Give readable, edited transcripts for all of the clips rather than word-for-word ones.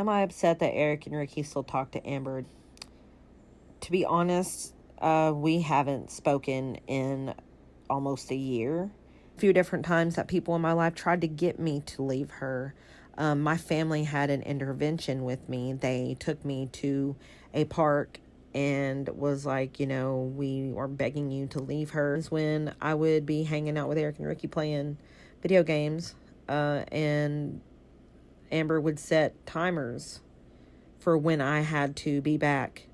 am I upset that Eric and Ricky still talk to Amber? To be honest, we haven't spoken in almost a year. A few different times that people in my life tried to get me to leave her. My family had an intervention with me. They took me to a park and was like, we are begging you to leave her. When I would be hanging out with Eric and Ricky playing video games, and Amber would set timers for when I had to be back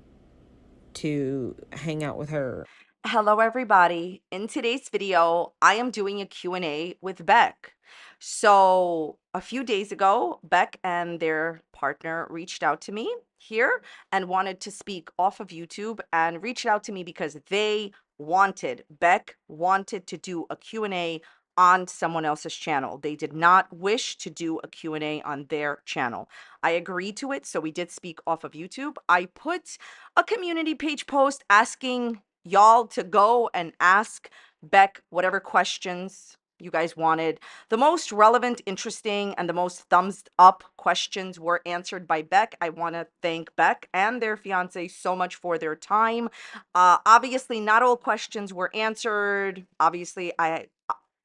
to hang out with her. Hello, everybody. In today's video, I am doing a Q&A with Beck. So a few days ago, Beck and their partner reached out to me here and wanted to speak off of YouTube and reached out to me because Beck wanted to do a Q&A on someone else's channel. They did not wish to do a Q&A on their channel. I agreed to it, so we did speak off of YouTube. I put a community page post asking y'all to go and ask Beck whatever questions you guys wanted. The most relevant, interesting, and the most thumbs up questions were answered by Beck. I want to thank Beck and their fiance so much for their time. Obviously, not all questions were answered. Obviously, I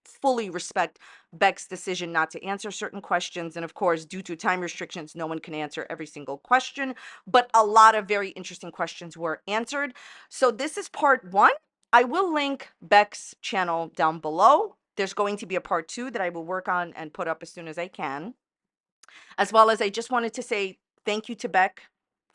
fully respect Beck's decision not to answer certain questions. And of course, due to time restrictions, no one can answer every single question, but a lot of very interesting questions were answered. So this is part one. I will link Beck's channel down below. There's going to be a part two that I will work on and put up as soon as I can. As well as I just wanted to say thank you to Beck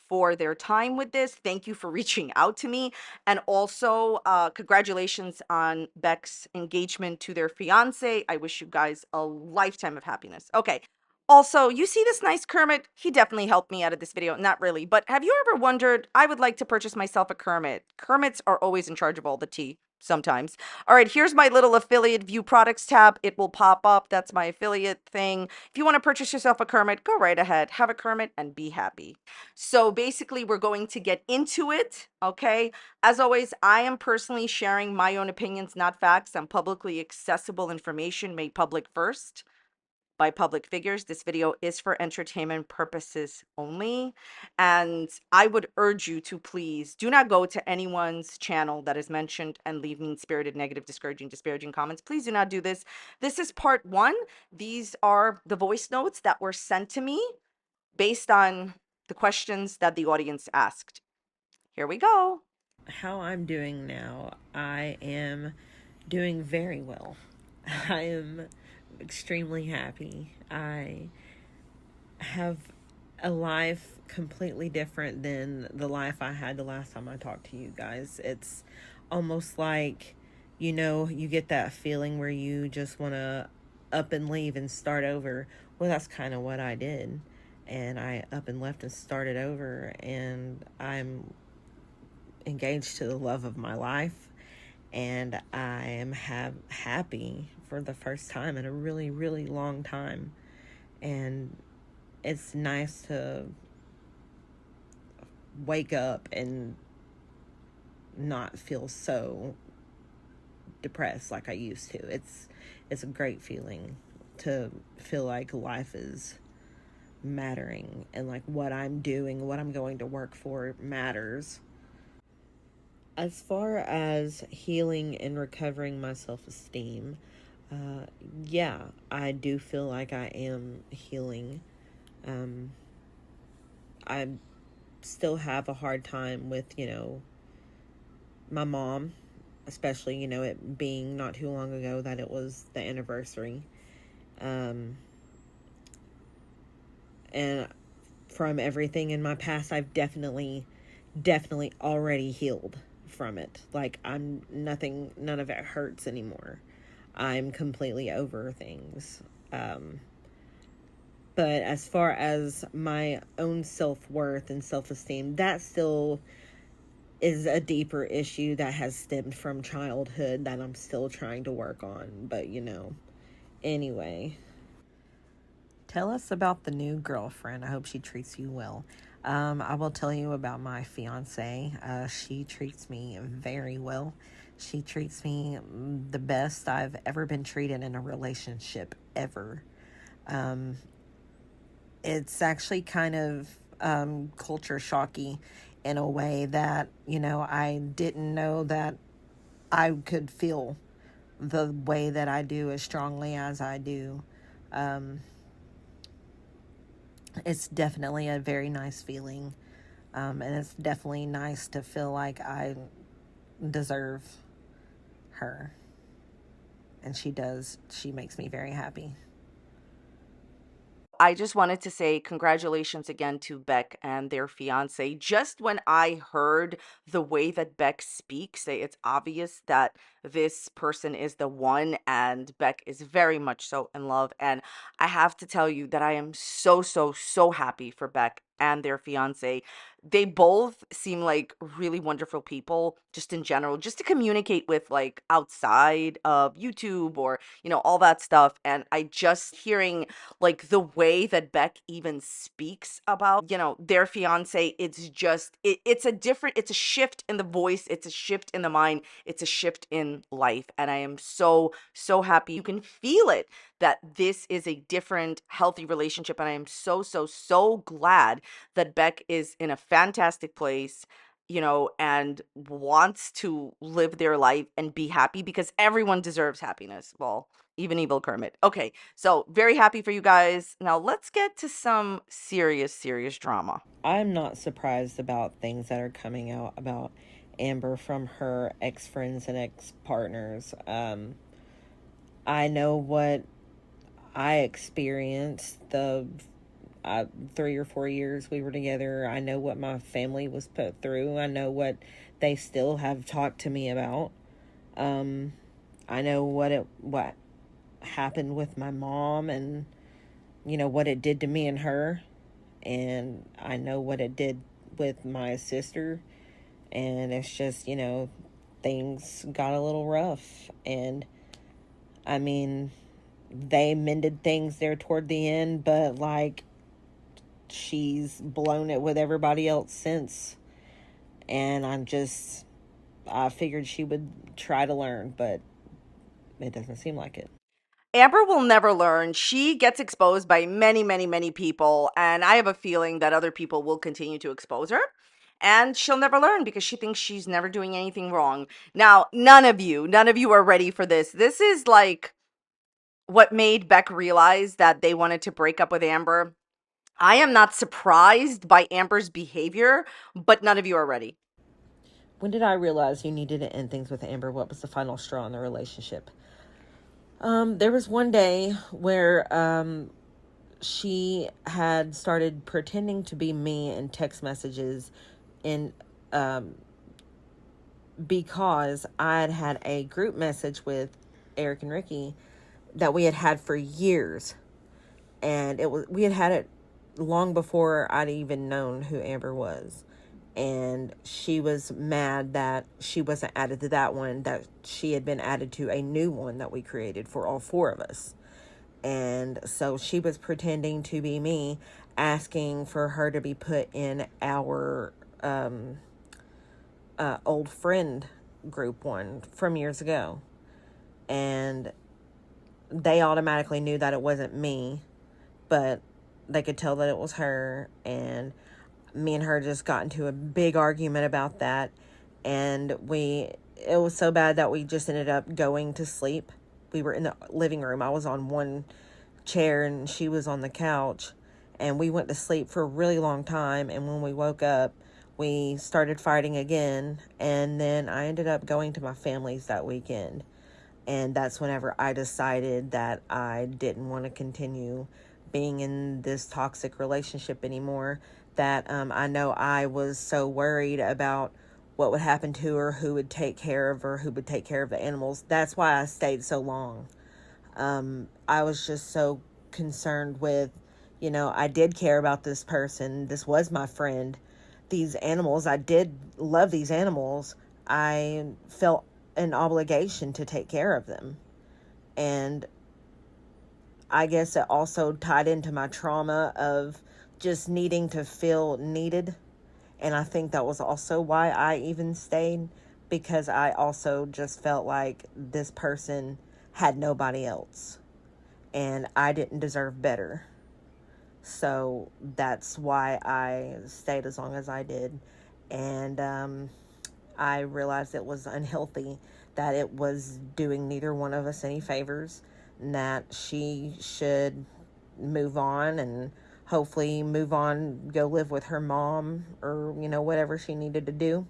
for their time with this. Thank you for reaching out to me. And also, congratulations on Beck's engagement to their fiance. I wish you guys a lifetime of happiness. Okay. Also, you see this nice Kermit? He definitely helped me out of this video. Not really, but have you ever wondered, I would like to purchase myself a Kermit. Kermits are always in charge of all the tea. Sometimes. All right, here's my little affiliate view products tab. It will pop up. That's my affiliate thing. If you want to purchase yourself a Kermit, go right ahead. Have a Kermit and be happy. So basically, we're going to get into it, okay? As always, I am personally sharing my own opinions, not facts, and publicly accessible information made public first by public figures. This video is for entertainment purposes only. And I would urge you to please do not go to anyone's channel that is mentioned and leave mean-spirited, negative, disparaging comments. Please do not do this. This is part one. These are the voice notes that were sent to me based on the questions that the audience asked. Here we go. How I'm doing now, I am doing very well. I am extremely happy. I have a life completely different than the life I had the last time I talked to you guys. It's almost like, you get that feeling where you just want to up and leave and start over. Well, that's kind of what I did. And I up and left and started over, and I'm engaged to the love of my life, and I am happy for the first time in a really, really long time. And it's nice to wake up and not feel so depressed like I used to. It's a great feeling to feel like life is mattering, and like what I'm doing, what I'm going to work for matters. As far as healing and recovering my self-esteem, yeah, I do feel like I am healing. I still have a hard time with, my mom, especially, it being not too long ago that it was the anniversary. And from everything in my past, I've definitely already healed from it. Like, none of it hurts anymore. I'm completely over things. But as far as my own self-worth and self-esteem, that still is a deeper issue that has stemmed from childhood that I'm still trying to work on. But, anyway. Tell us about the new girlfriend. I hope she treats you well. I will tell you about my fiance. She treats me very well. She treats me the best I've ever been treated in a relationship ever. it's actually kind of culture shocky in a way that, I didn't know that I could feel the way that I do as strongly as I do. Um, it's definitely a very nice feeling. And it's definitely nice to feel like I deserve her. And she does. She makes me very happy. I just wanted to say congratulations again to Beck and their fiance. Just when I heard the way that Beck speaks, it's obvious that this person is the one, and Beck is very much so in love. And I have to tell you that I am so, so, so happy for Beck and their fiance. They both seem like really wonderful people, just in general, just to communicate with, like outside of YouTube or, all that stuff. And I just hearing like the way that Beck even speaks about, their fiance, it's a different, it's a shift in the voice, it's a shift in the mind, it's a shift in life. And I am so, so happy. You can feel it that this is a different, healthy relationship. And I am so, so, so glad that Beck is in a fantastic place, and wants to live their life and be happy, because everyone deserves happiness. Well, even evil Kermit. Okay, so very happy for you guys. Now let's get to some serious, serious drama. I'm not surprised about things that are coming out about Amber from her ex friends and ex partners. I know what I experienced the 3 or 4 years we were together. I know what my family was put through. I know what they still have talked to me about. Um, I know what happened with my mom, and what it did to me and her, and I know what it did with my sister. And it's just, things got a little rough. And I mean, they mended things there toward the end, but like, she's blown it with everybody else since. And I figured she would try to learn, but it doesn't seem like it. Amber will never learn. She gets exposed by many, many, many people, and I have a feeling that other people will continue to expose her. And she'll never learn because she thinks she's never doing anything wrong. Now, none of you are ready for this. This is like what made Beck realize that they wanted to break up with Amber. I am not surprised by Amber's behavior, but none of you are ready. When did I realize you needed to end things with Amber? What was the final straw in the relationship? There was one day where she had started pretending to be me in text messages, in um, because I had had a group message with Eric and Ricky that we had had for years, and we had had it long before I'd even known who Amber was. And she was mad that she wasn't added to that one, that she had been added to a new one that we created for all four of us. And so she was pretending to be me, asking for her to be put in our old friend group one from years ago. And they automatically knew that it wasn't me, but they could tell that it was her. And me and her just got into a big argument about that. And it was so bad that we just ended up going to sleep. We were in the living room. I was on one chair and she was on the couch, and we went to sleep for a really long time. And when we woke up, we started fighting again. And then I ended up going to my family's that weekend. And that's whenever I decided that I didn't want to continue being in this toxic relationship anymore. That I know I was so worried about what would happen to her, who would take care of her, who would take care of the animals. That's why I stayed so long. I was just so concerned with, I did care about this person. This was my friend. These animals, I did love these animals. I felt an obligation to take care of them. And I guess it also tied into my trauma of just needing to feel needed. And I think that was also why I even stayed, because I also just felt like this person had nobody else and I didn't deserve better. So that's why I stayed as long as I did. And I realized it was unhealthy, that it was doing neither one of us any favors, and that she should move on and hopefully move on, go live with her mom or, whatever she needed to do.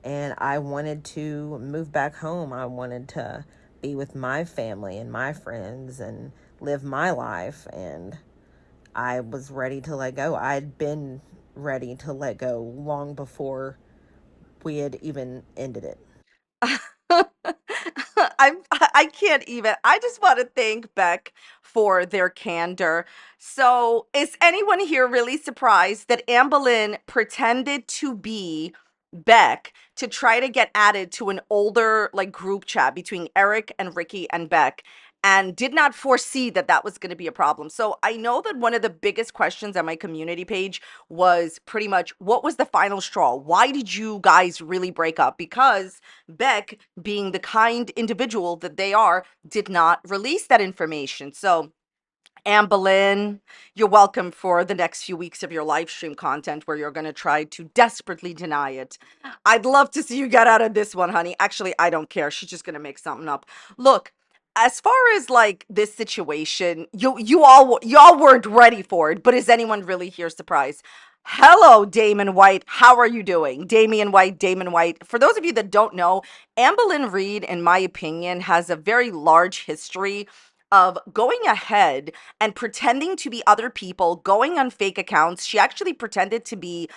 And I wanted to move back home. I wanted to be with my family and my friends and live my life. And I was ready to let go. I'd been ready to let go long before we had even ended it. I can't even. I just want to thank Beck for their candor. So, is anyone here really surprised that Amberlynn pretended to be Beck to try to get added to an older like group chat between Eric and Ricky and Beck, and did not foresee that that was going to be a problem? So, I know that one of the biggest questions on my community page was pretty much, what was the final straw? Why did you guys really break up? Because Beck, being the kind individual that they are, did not release that information. So, Amberlynn, you're welcome for the next few weeks of your live stream content where you're going to try to desperately deny it. I'd love to see you get out of this one, honey. Actually, I don't care. She's just going to make something up. Look, as far as like this situation, y'all weren't ready for it, but is anyone really here surprised? Hello, Damon White. How are you doing? Damian White, Damon White. For those of you that don't know, Amberlynn Reid, in my opinion, has a very large history of going ahead and pretending to be other people, going on fake accounts. She actually pretended to be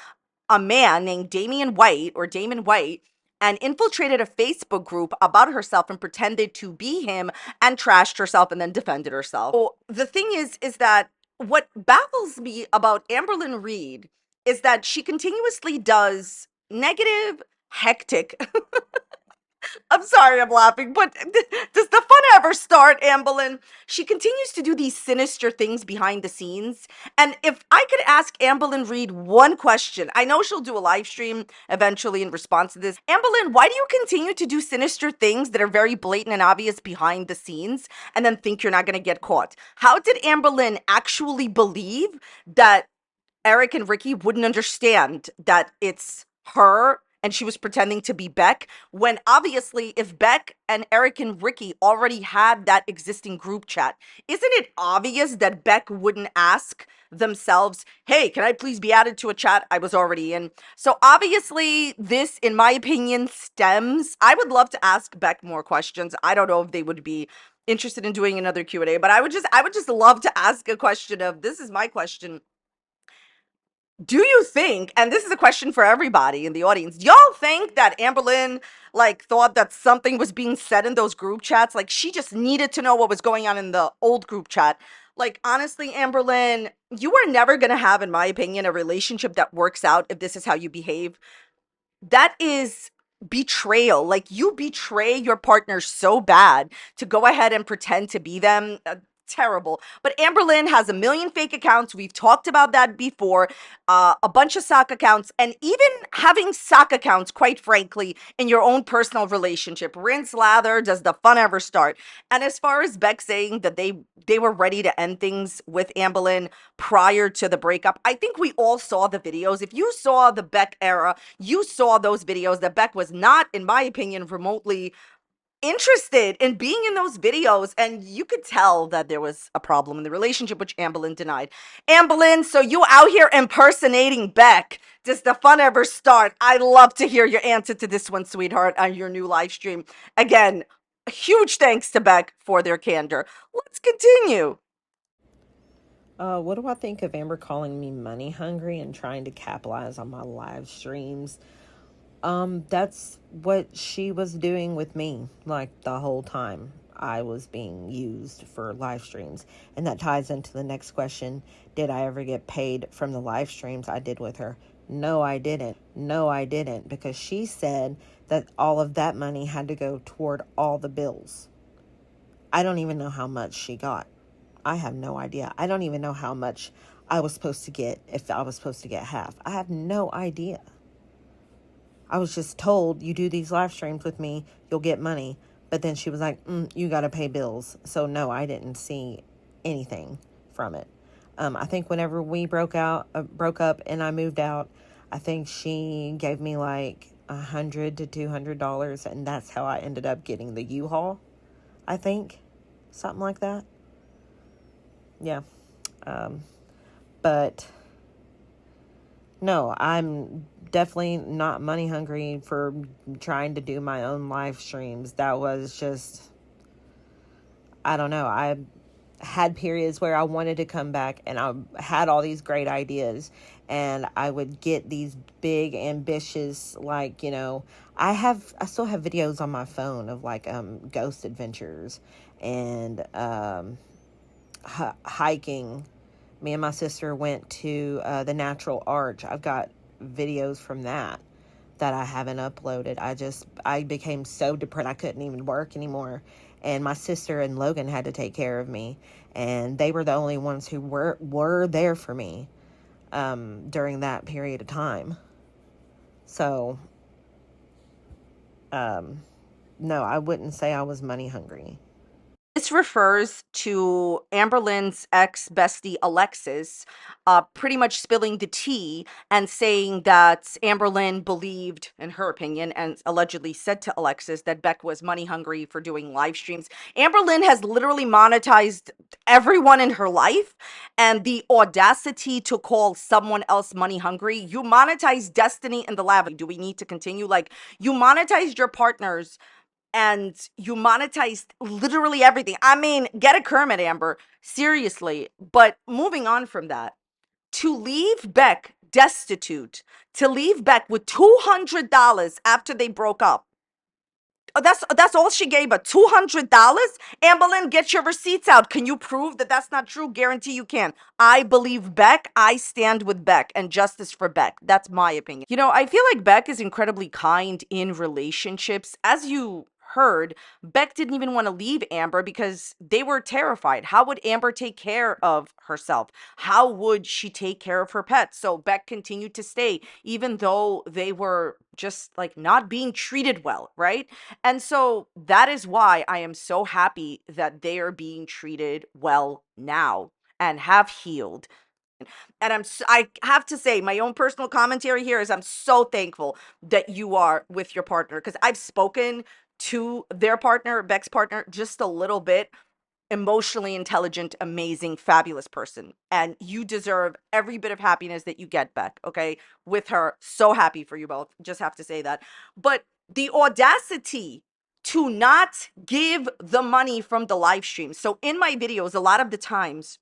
a man named Damian White or Damon White and infiltrated a Facebook group about herself and pretended to be him and trashed herself and then defended herself. So the thing is that what baffles me about Amberlynn Reid is that she continuously does negative, hectic I'm sorry I'm laughing, but does the fun ever start, Amberlynn? She continues to do these sinister things behind the scenes. And if I could ask Amberlynn Reid one question, I know she'll do a live stream eventually in response to this. Amberlynn, why do you continue to do sinister things that are very blatant and obvious behind the scenes and then think you're not going to get caught? How did Amberlynn actually believe that Eric and Ricky wouldn't understand that it's her and she was pretending to be Beck, when obviously if Beck and Eric and Ricky already had that existing group chat, isn't it obvious that Beck wouldn't ask themselves, hey, can I please be added to a chat I was already in? So obviously this, in my opinion, stems, I would love to ask Beck more questions. I don't know if they would be interested in doing another Q&A, but I would just love to ask a question of, this is my question. Do you think, and this is a question for everybody in the audience, do y'all think that Amberlynn like thought that something was being said in those group chats? Like she just needed to know what was going on in the old group chat. Like honestly, Amberlynn, you are never gonna have, in my opinion, a relationship that works out if this is how you behave. That is betrayal. Like you betray your partner so bad to go ahead and pretend to be them. Terrible. But Amberlynn has a million fake accounts. We've talked about that before. A bunch of sock accounts, and even having sock accounts, quite frankly, in your own personal relationship. Rinse, lather, does the fun ever start? And as far as Beck saying that they were ready to end things with Amberlynn prior to the breakup, I think we all saw the videos. If you saw the Beck era, you saw those videos that Beck was not, in my opinion, remotely interested in being in those videos, and you could tell that there was a problem in the relationship, which Amberlynn denied. Amberlynn, so you out here impersonating Beck. Does the fun ever start? I love to hear your answer to this one, sweetheart, on your new live stream. Again, huge thanks to Beck for their candor. Let's continue. What do I think of Amber calling me money hungry and trying to capitalize on my live streams? That's what she was doing with me, like the whole time I was being used for live streams. And that ties into the next question. Did I ever get paid from the live streams I did with her? No, I didn't. No, I didn't. Because she said that all of that money had to go toward all the bills. I don't even know how much she got. I have no idea. I don't even know how much I was supposed to get, if I was supposed to get half. I have no idea. I was just told, you do these live streams with me, you'll get money. But then she was like, you got to pay bills. So no, I didn't see anything from it. I think whenever we broke up, and I moved out, I think she gave me like $100 to $200, and that's how I ended up getting the U-Haul. I think something like that. Yeah, but no, I'm definitely not money hungry for trying to do my own live streams. That was just, I don't know. I had periods where I wanted to come back, and I had all these great ideas, and I would get these big ambitious, like, I still have videos on my phone of like ghost adventures and hiking. Me and my sister went to the Natural Arch. I've got videos from that I haven't uploaded. I became so depressed I couldn't even work anymore. And my sister and Logan had to take care of me. And they were the only ones who were there for me during that period of time. So, no, I wouldn't say I was money hungry. This refers to Amberlynn's ex bestie Alexis, pretty much spilling the tea and saying that Amberlynn believed, in her opinion, and allegedly said to Alexis that Beck was money hungry for doing live streams. Amberlynn has literally monetized everyone in her life, and the audacity to call someone else money hungry. You monetize Destiny in the lab. Do we need to continue? Like, you monetized your partners and you monetized literally everything. I mean, get a Kermit, Amber. Seriously. But moving on from that, to leave Beck destitute, to leave Beck with $200 after they broke up. That's all she gave her, $200. Amberlynn, get your receipts out. Can you prove that that's not true? Guarantee you can. I believe Beck. I stand with Beck and justice for Beck. That's my opinion. I feel like Beck is incredibly kind in relationships. As you heard, Beck didn't even want to leave Amber because they were terrified. How would Amber take care of herself? How would she take care of her pets? So Beck continued to stay, even though they were just like not being treated well, right? And so that is why I am so happy that they are being treated well now and have healed. And I have to say, my own personal commentary here is I'm so thankful that you are with your partner, because I've spoken to their partner, Beck's partner, just a little bit. Emotionally intelligent, amazing, fabulous person. And you deserve every bit of happiness that you get, Beck, okay? With her, so happy for you both. Just have to say that. But the audacity to not give the money from the live stream. So in my videos, a lot of the times,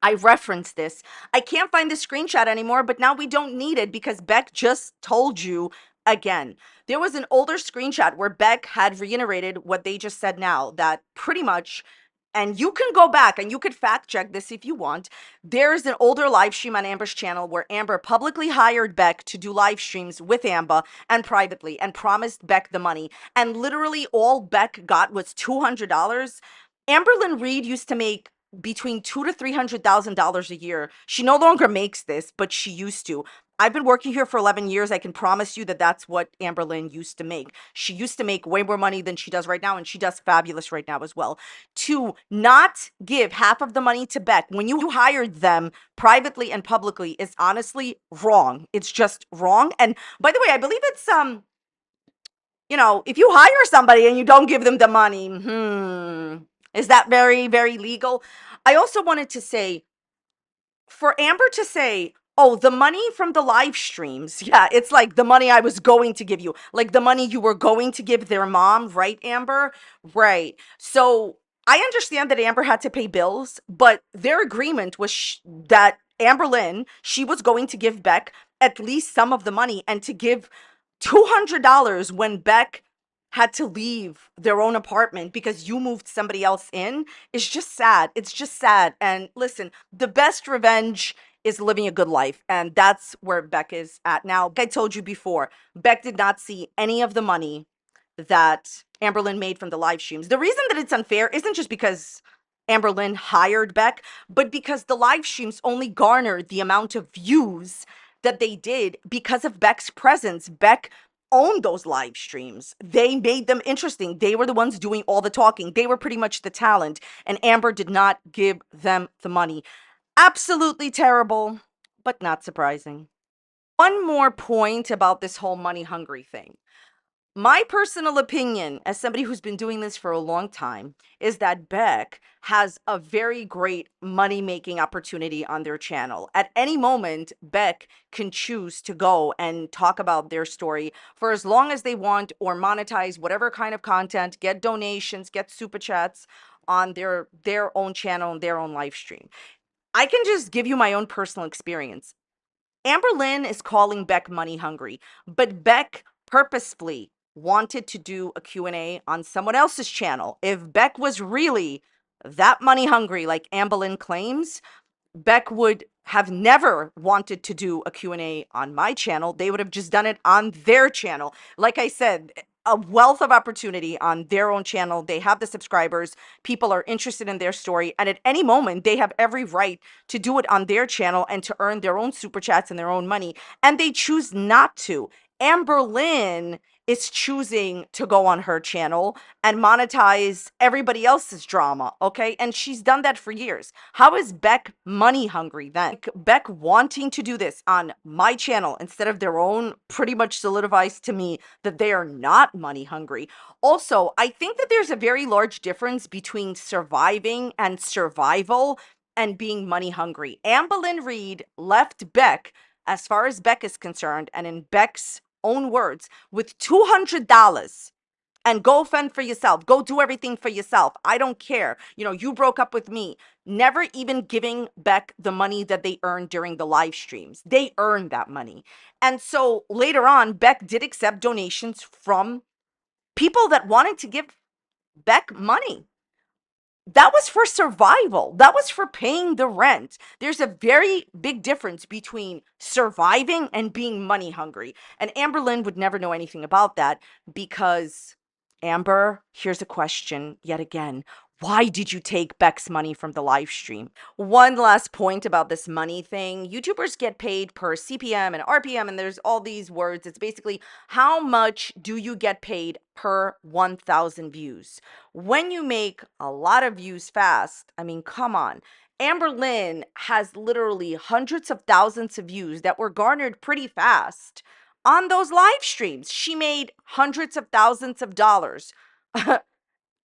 I referenced this. I can't find the screenshot anymore, but now we don't need it because Beck just told you again. There was an older screenshot where Beck had reiterated what they just said now, that pretty much, and you can go back and you could fact check this if you want. There's an older live stream on Amber's channel where Amber publicly hired Beck to do live streams with Amber and privately and promised Beck the money. And literally all Beck got was $200. Amberlynn Reid used to make between $200,000 to $300,000 a year. She no longer makes this, but she used to. I've been working here for 11 years. I can promise you that that's what Amberlynn used to make. She used to make way more money than she does right now, and she does fabulous right now as well. To not give half of the money to Beck when you hired them privately and publicly is honestly wrong. It's just wrong. And by the way, I believe it's if you hire somebody and you don't give them the money, is that very, very legal? I also wanted to say, for Amber to say, oh, the money from the live streams, yeah, it's like the money I was going to give you, like the money you were going to give their mom, right, Amber? Right. So I understand that Amber had to pay bills, but their agreement was that Amberlynn, she was going to give Beck at least some of the money, and to give $200 when Beck had to leave their own apartment because you moved somebody else in is just sad. It's just sad. And listen, the best revenge is living a good life. And that's where Beck is at now. Like I told you before, Beck did not see any of the money that Amberlynn made from the live streams. The reason that it's unfair isn't just because Amberlynn hired Beck, but because the live streams only garnered the amount of views that they did because of Beck's presence. Beck owned those live streams. They made them interesting. They were the ones doing all the talking. They were pretty much the talent, and Amber did not give them the money. Absolutely terrible, but not surprising. One more point about this whole money hungry thing. My personal opinion, as somebody who's been doing this for a long time, is that Beck has a very great money making opportunity on their channel. At any moment, Beck can choose to go and talk about their story for as long as they want, or monetize whatever kind of content, get donations, get super chats on their own channel and their own live stream. I can just give you my own personal experience. Amberlynn is calling Beck money hungry, but Beck purposefully wanted to do a Q&A on someone else's channel. If Beck was really that money hungry like Amberlynn claims, Beck would have never wanted to do a Q&A on my channel. They would have just done it on their channel. Like I said, a wealth of opportunity on their own channel. They have the subscribers. People are interested in their story. And at any moment, they have every right to do it on their channel and to earn their own super chats and their own money. And they choose not to. Amberlynn is choosing to go on her channel and monetize everybody else's drama, okay? And she's done that for years. How is Beck money hungry then? Beck wanting to do this on my channel instead of their own pretty much solidifies to me that they are not money hungry. Also, I think that there's a very large difference between surviving and survival and being money hungry. Amberlynn Reid left Beck, as far as Beck is concerned, and in Beck's own words, with $200 and go fend for yourself. Go do everything for yourself. I don't care. You know, you broke up with me. Never even giving Beck the money that they earned during the live streams. They earned that money. And so later on, Beck did accept donations from people that wanted to give Beck money. That was for survival. That was for paying the rent. There's a very big difference between surviving and being money hungry. And Amberlynn would never know anything about that because, Amber, here's a question yet again. Why did you take Beck's money from the live stream? One last point about this money thing. YouTubers get paid per CPM and RPM, and there's all these words. It's basically how much do you get paid per 1,000 views? When you make a lot of views fast, I mean, come on. Amberlynn has literally hundreds of thousands of views that were garnered pretty fast on those live streams. She made hundreds of thousands of dollars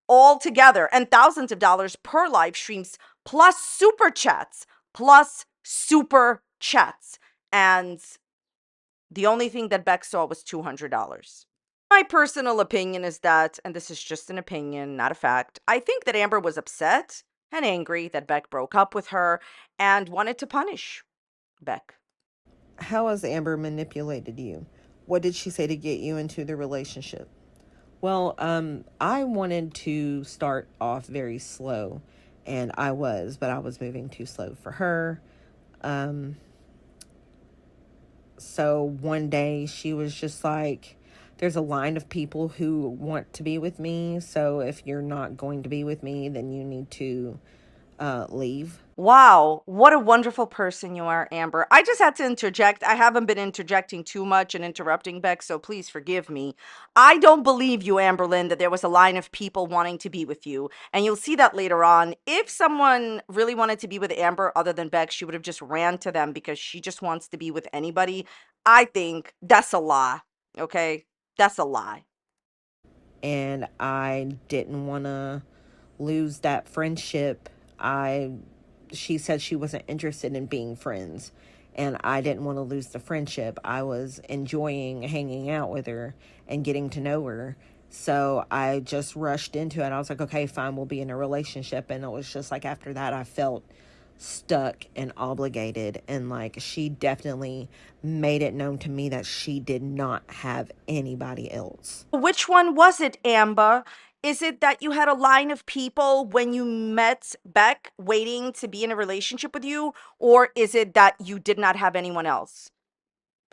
all together and thousands of dollars per live streams, plus super chats, plus super chats. And the only thing that Beck saw was $200. My personal opinion is that, and this is just an opinion, not a fact, I think that Amber was upset and angry that Beck broke up with her and wanted to punish Beck. How has Amber manipulated you? What did she say to get you into the relationship? Well, I wanted to start off very slow, and but I was moving too slow for her. Um, so one day she was just like, there's a line of people who want to be with me. So if you're not going to be with me, then you need to leave. Wow, what a wonderful person you are, Amber. I just had to interject. I haven't been interjecting too much and interrupting Beck, so please forgive me. I don't believe you, Amberlynn, that there was a line of people wanting to be with you. And you'll see that later on. If someone really wanted to be with Amber other than Beck, she would have just ran to them because she just wants to be with anybody. I think that's a lie, okay? That's a lie. And I didn't want to lose that friendship. I She said she wasn't interested in being friends, and I didn't want to lose the friendship. I was enjoying hanging out with her and getting to know her. So I just rushed into it. I was like, okay, fine, we'll be in a relationship. And it was just like after that I felt stuck and obligated, and like she definitely made it known to me that she did not have anybody else. Which one was it, Amber? Is it that you had a line of people when you met Beck waiting to be in a relationship with you? Or is it that you did not have anyone else?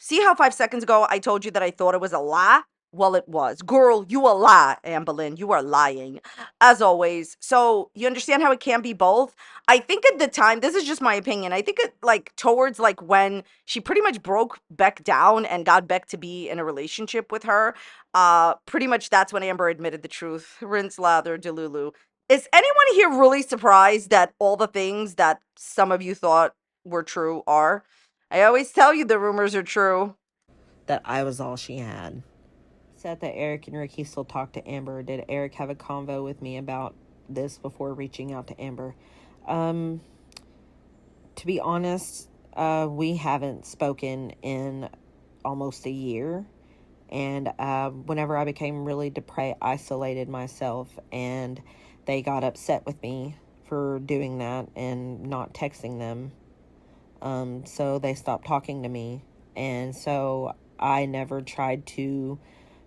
See how 5 seconds ago I told you that I thought it was a lie? Well, it was. Girl, you a lie, Amberlynn. You are lying, as always. So you understand how it can be both? I think at the time, this is just my opinion. I think it like towards like when she pretty much broke Beck down and got Beck to be in a relationship with her. Pretty much that's when Amber admitted the truth. Rinse, lather, delulu. Is anyone here really surprised that all the things that some of you thought were true are? I always tell you the rumors are true. That I was all she had. Said that Eric and Ricky still talk to Amber. Did Eric have a convo with me about this before reaching out to Amber? Um, to be honest, we haven't spoken in almost a year. And whenever I became really depressed, I isolated myself, and they got upset with me for doing that and not texting them. So they stopped talking to me. And so I never tried to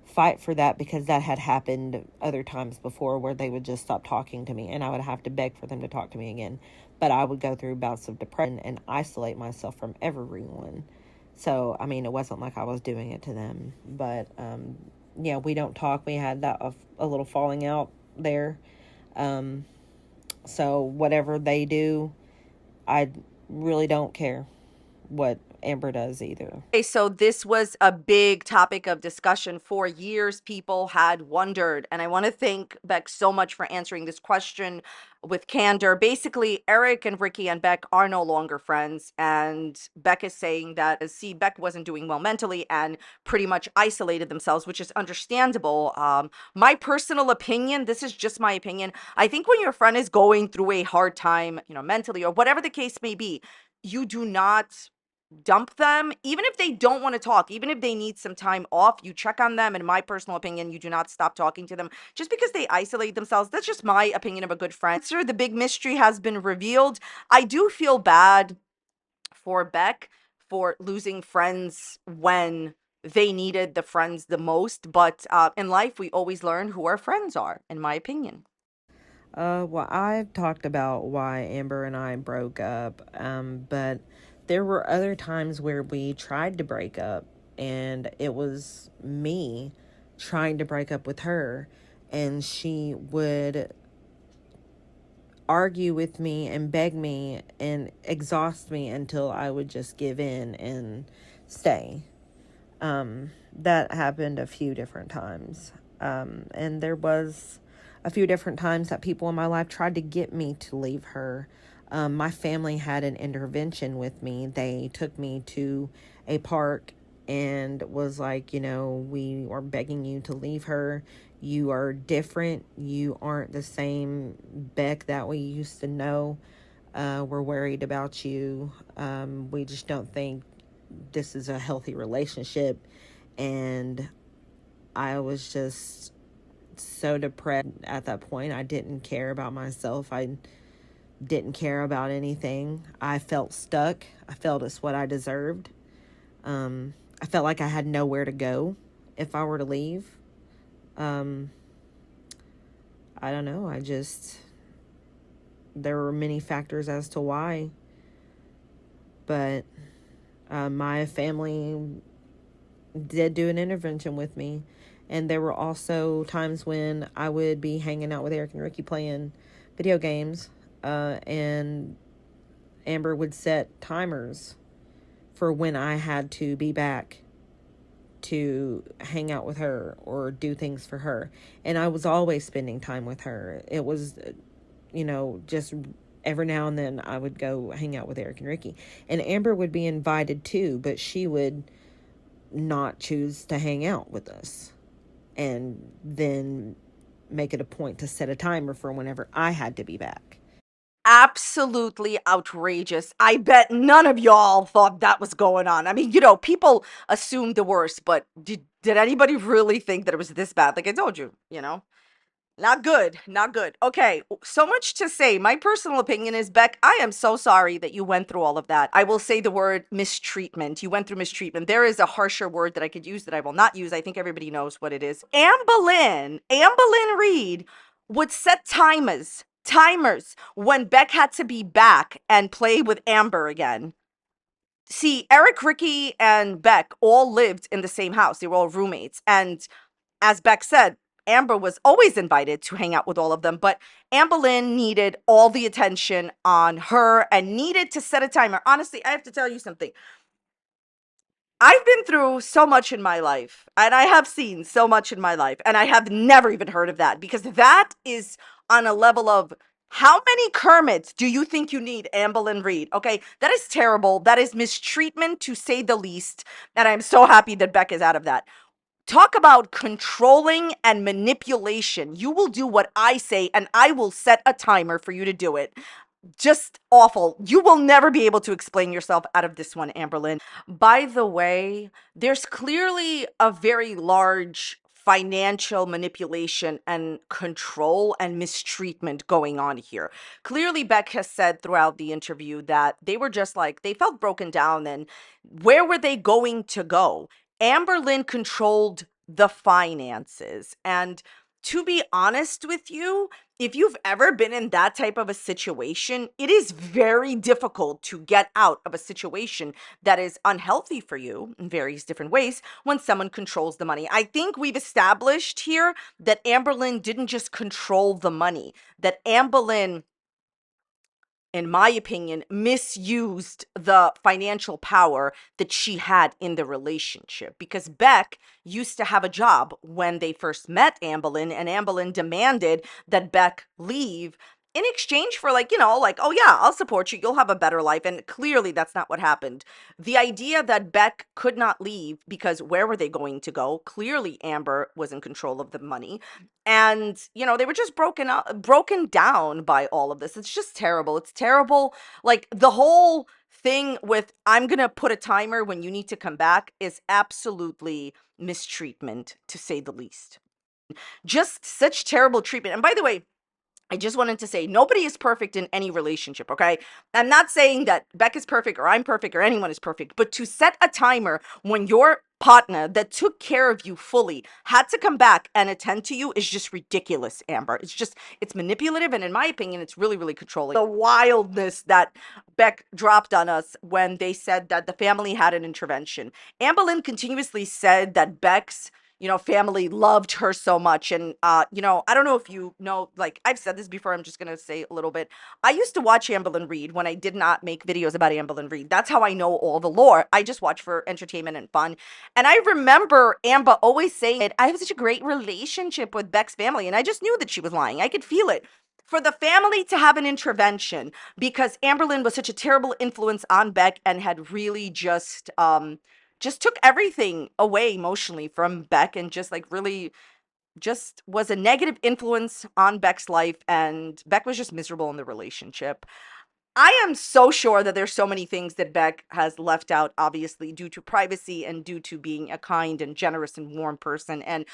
fight for that because that had happened other times before where they would just stop talking to me and I would have to beg for them to talk to me again. But I would go through bouts of depression and isolate myself from everyone. So, I mean, it wasn't like I was doing it to them. But, yeah, we don't talk. We had that a little falling out there. Um, so, whatever they do, I really don't care what Amber does either. Okay, so this was a big topic of discussion for years. People had wondered, and I want to thank Beck so much for answering this question with candor. Basically, Eric and Ricky and Beck are no longer friends, and Beck is saying that, see, Beck wasn't doing well mentally and pretty much isolated themselves, which is understandable. My personal opinion, this is just my opinion. I think when your friend is going through a hard time, mentally or whatever the case may be, you do not dump them, even if they don't want to talk, even if they need some time off. You check on them. In my personal opinion, you do not stop talking to them just because they isolate themselves. That's just my opinion of a good friend. Sir, the big mystery has been revealed. I do feel bad for Beck for losing friends when they needed the friends the most, but in life we always learn who our friends are, in my opinion. Well, I've talked about why Amber and I broke up, but there were other times where we tried to break up, and it was me trying to break up with her, and she would argue with me and beg me and exhaust me until I would just give in and stay. That happened a few different times. And there was a few different times that people in my life tried to get me to leave her. My family had an intervention with me. They took me to a park and was like, we are begging you to leave her. You are different. You aren't the same Beck that we used to know. We're worried about you. We just don't think this is a healthy relationship. And I was just so depressed at that point. I didn't care about myself. I didn't care about anything. I felt stuck. I felt it's what I deserved. I felt like I had nowhere to go if I were to leave. Um, I don't know. There were many factors as to why. But my family did do an intervention with me. And there were also times when I would be hanging out with Eric and Ricky playing video games. And Amber would set timers for when I had to be back to hang out with her or do things for her. And I was always spending time with her. It was, just every now and then I would go hang out with Eric and Ricky. And Amber would be invited too, but she would not choose to hang out with us. And then make it a point to set a timer for whenever I had to be back. Absolutely outrageous. I bet none of y'all thought that was going on. I mean, people assume the worst, but did anybody really think that it was this bad? Like I told you. Not good. Not good. Okay, so much to say. My personal opinion is, Beck, I am so sorry that you went through all of that. I will say the word mistreatment. You went through mistreatment. There is a harsher word that I could use that I will not use. I think everybody knows what it is. Amberlynn Reid would set timers when Beck had to be back and play with Amber again. See, Eric, Ricky, and Beck all lived in the same house. They were all roommates. And as Beck said, Amber was always invited to hang out with all of them, but Amberlynn needed all the attention on her and needed to set a timer. Honestly, I have to tell you something. I've been through so much in my life, and I have seen so much in my life, and I have never even heard of that, because that is on a level of how many Kermits do you think you need, Amberlynn Reid? Okay, that is terrible. That is mistreatment to say the least. And I'm so happy that Beck is out of that. Talk about controlling and manipulation. You will do what I say, and I will set a timer for you to do it. Just awful. You will never be able to explain yourself out of this one, Amberlynn. By the way, there's clearly a very large financial manipulation and control and mistreatment going on here. Clearly, Beck has said throughout the interview that they were just like, they felt broken down, and where were they going to go? Amberlynn controlled the finances. And to be honest with you, if you've ever been in that type of a situation, it is very difficult to get out of a situation that is unhealthy for you in various different ways when someone controls the money. I think we've established here that Amberlynn didn't just control the money, that Amberlynn, in my opinion, misused the financial power that she had in the relationship. Because Beck used to have a job when they first met Amberlynn, and Amberlynn demanded that Beck leave in exchange for, like, like, oh yeah, I'll support you, you'll have a better life. And clearly that's not what happened. The idea that Beck could not leave because where were they going to go? Clearly Amber was in control of the money, and they were just broken down by all of this. It's just terrible. It's terrible. Like, the whole thing with, I'm gonna put a timer when you need to come back, is absolutely mistreatment, to say the least. Just such terrible treatment. And by the way, I just wanted to say, nobody is perfect in any relationship, okay? I'm not saying that Beck is perfect or I'm perfect or anyone is perfect, but to set a timer when your partner that took care of you fully had to come back and attend to you is just ridiculous, Amber. It's manipulative, and in my opinion, it's really, really controlling. The wildness that Beck dropped on us when they said that the family had an intervention. Amberlynn continuously said that Beck's family loved her so much. And, I don't know if you know, like, I've said this before, I'm just going to say a little bit. I used to watch Amberlynn Reid when I did not make videos about Amberlynn Reid. That's how I know all the lore. I just watch for entertainment and fun. And I remember Amber always saying that I have such a great relationship with Beck's family. And I just knew that she was lying. I could feel it. For the family to have an intervention because Amberlynn was such a terrible influence on Beck and had really just took everything away emotionally from Beck, and just like really just was a negative influence on Beck's life, and Beck was just miserable in the relationship. I am so sure that there's so many things that Beck has left out, obviously due to privacy and due to being a kind and generous and warm person. And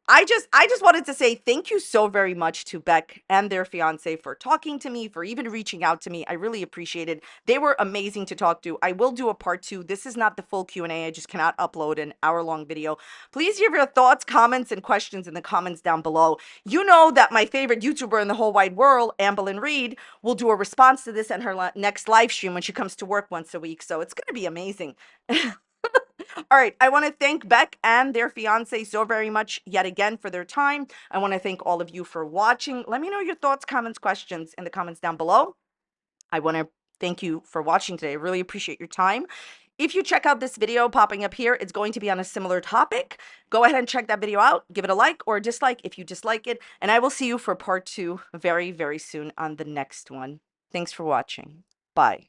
I just wanted to say thank you so very much to Beck and their fiance for talking to me, for even reaching out to me. I really appreciate it. They were amazing to talk to. I will do a part 2. This is not the full Q&A. I just cannot upload an hour-long video. Please give your thoughts, comments, and questions in the comments down below. You know that my favorite YouTuber in the whole wide world, Amberlynn Reid, will do a response to this in her next live stream when she comes to work once a week. So it's going to be amazing. All right, I want to thank Beck and their fiance so very much yet again for their time. I want to thank all of you for watching. Let me know your thoughts, comments, questions in the comments down below. I want to thank you for watching today. I really appreciate your time. If you check out this video popping up here, it's going to be on a similar topic. Go ahead and check that video out. Give it a like or a dislike if you dislike it. And I will see you for part 2 very, very soon on the next one. Thanks for watching. Bye.